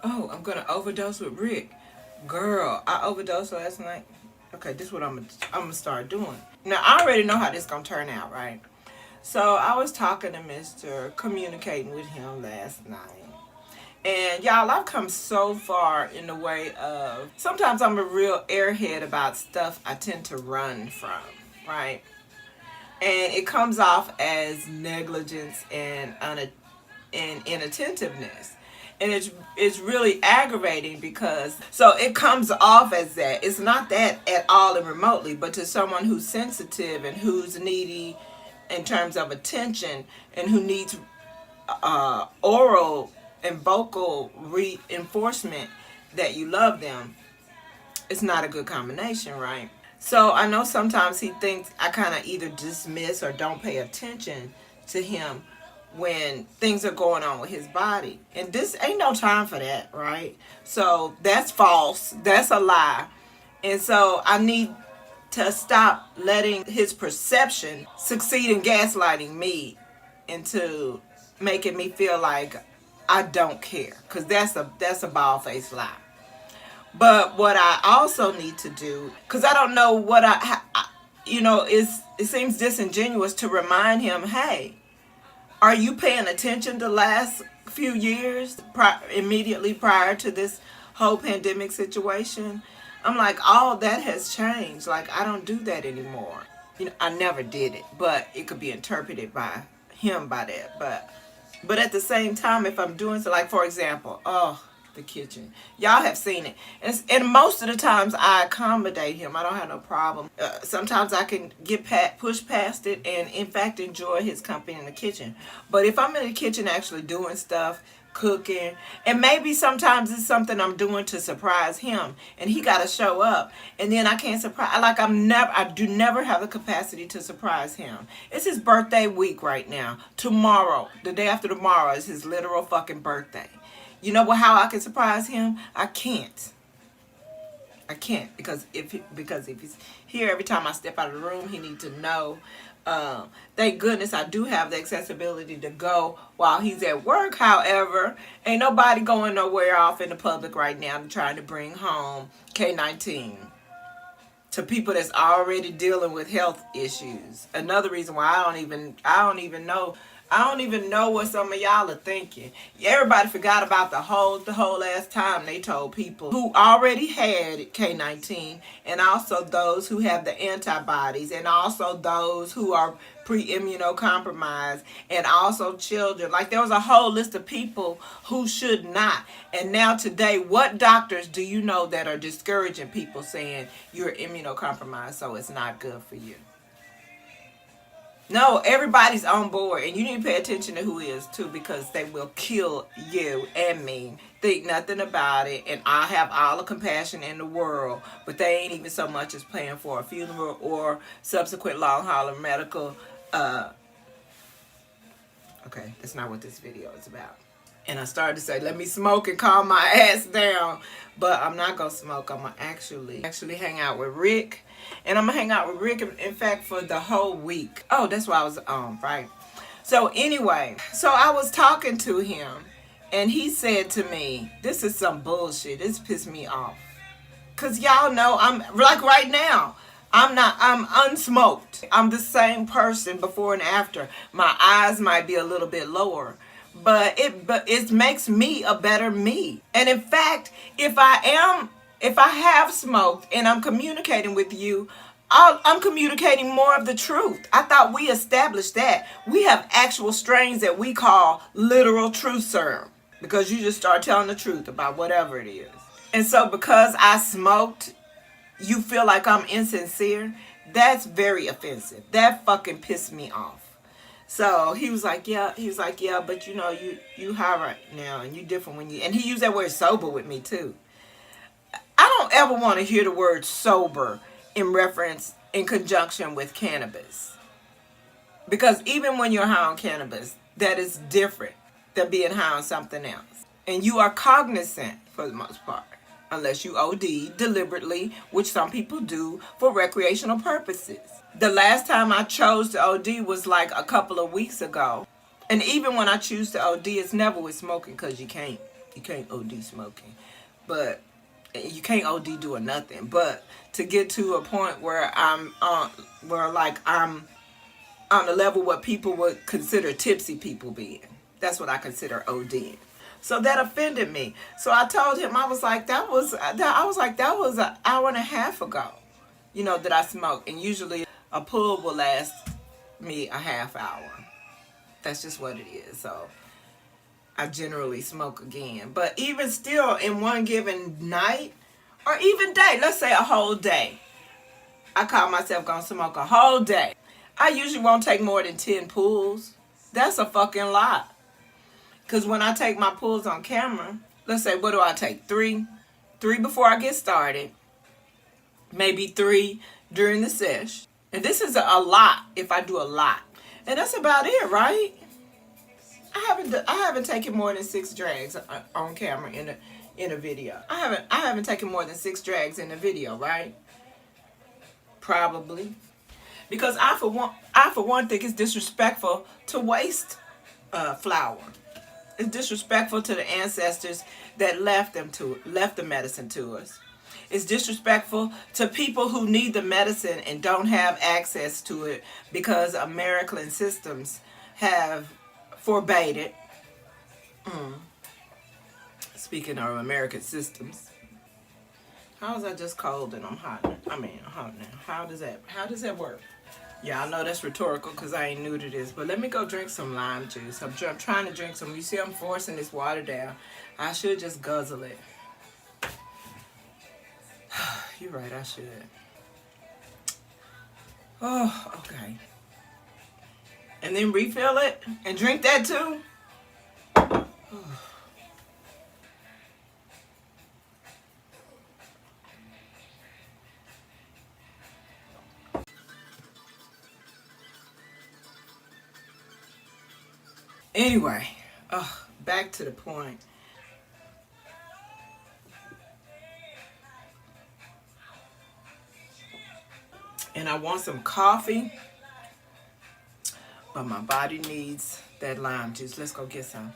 Oh, I'm gonna overdose with Rick. Girl, I overdosed last night. Okay, this is what I'm gonna start doing. Now I already know how this gonna turn out, right? So I was talking to Mr. communicating with him last night. And y'all, I've come so far in the way of sometimes I'm a real airhead about stuff I tend to run from, right? And it comes off as negligence and inattentiveness. And it's really aggravating because so it comes off as that. It's not that at all and remotely, but to someone who's sensitive and who's needy in terms of attention and who needs oral and vocal reinforcement that you love them, it's not a good combination, right? So I know sometimes he thinks I kind of either dismiss or don't pay attention to him when things are going on with his body. And this ain't no time for that, right? So that's false. That's a lie. And so I need to stop letting his perception succeed in gaslighting me into making me feel like I don't care, because that's a bald-faced lie. But what I also need to do, because I don't know what it seems disingenuous to remind him, hey, are you paying attention the last few years immediately prior to this whole pandemic situation? I'm like, all that has changed. Like, I don't do that anymore. I never did it, but it could be interpreted by him by that. But at the same time, if I'm doing so, like, for example, the kitchen. Y'all have seen it. And most of the times I accommodate him. I don't have no problem. Sometimes I can push past it and, in fact, enjoy his company in the kitchen. But if I'm in the kitchen actually doing stuff, cooking, and maybe sometimes it's something I'm doing to surprise him, and he got to show up, and then I can't surprise. Like, I do never have the capacity to surprise him. It's his birthday week right now. Tomorrow, the day after tomorrow, is his literal fucking birthday. You know how I can surprise him? I can't. Because if he's here every time I step out of the room, he needs to know. Thank goodness I do have the accessibility to go while he's at work. However, ain't nobody going nowhere off in the public right now trying to bring home K-19 to people that's already dealing with health issues. Another reason why I don't even know what some of y'all are thinking. Everybody forgot about the whole last time they told people who already had K-19, and also those who have the antibodies, and also those who are pre-immunocompromised, and also children. Like, there was a whole list of people who should not. And now today, what doctors do you know that are discouraging people, saying you're immunocompromised, so it's not good for you? No, everybody's on board, and you need to pay attention to who is too, because they will kill you and me. Think nothing about it, and I have all the compassion in the world, but they ain't even so much as paying for a funeral or subsequent long haul medical. Okay, that's not what this video is about. And I started to say, let me smoke and calm my ass down, but I'm not gonna smoke. I'm gonna actually hang out with Rick. And I'm going to hang out with Rick, in fact, for the whole week. Oh, that's why I was on, right? So anyway, so I was talking to him, and he said to me, this is some bullshit. This pissed me off. Because y'all know, I'm, like right now, I'm unsmoked. I'm the same person before and after. My eyes might be a little bit lower. But it makes me a better me. And in fact, if I have smoked and I'm communicating with you, I'm communicating more of the truth. I thought we established that. We have actual strains that we call literal truth serum, because you just start telling the truth about whatever it is. And so because I smoked, you feel like I'm insincere? That's very offensive. That fucking pissed me off. So he was like, yeah, but you high right now, and you different when you, and he used that word sober with me too. I don't ever want to hear the word sober in conjunction with cannabis. Because even when you're high on cannabis, that is different than being high on something else. And you are cognizant for the most part, unless you OD deliberately, which some people do for recreational purposes. The last time I chose to OD was like a couple of weeks ago. And even when I choose to OD, it's never with smoking, because you can't. You can't OD smoking. But you can't OD doing nothing. But to get to a point where I'm on the level what people would consider tipsy people being. That's what I consider ODing. So that offended me. So I told him, I was like, that was an hour and a half ago, that I smoked. And usually a pull will last me a half hour. That's just what it is. So I generally smoke again. But even still, in one given night or even day, let's say a whole day, I call myself gonna smoke a whole day. I usually won't take more than 10 pulls. That's a fucking lot. Because when I take my pulls on camera, let's say, what do I take? 3? 3 before I get started. Maybe 3 during the sesh. And this is a lot if I do a lot. And that's about it, right? I haven't taken more than 6 drags on camera in a video. I haven't taken more than 6 drags in a video, right? Probably. Because I for one think it's disrespectful to waste flower. It's disrespectful to the ancestors that left the medicine to us. It's disrespectful to people who need the medicine and don't have access to it because American systems have forbade it. Speaking of American systems, how is that just cold and I'm hot? I'm hot now. How does that work? Yeah, I know that's rhetorical because I ain't new to this, but let me go drink some lime juice. I'm trying to drink some. You see, I'm forcing this water down. I should just guzzle it. You're right, I should. Oh, okay. And then refill it and drink that too? Anyway, back to the point. And I want some coffee, but my body needs that lime juice. Let's go get some.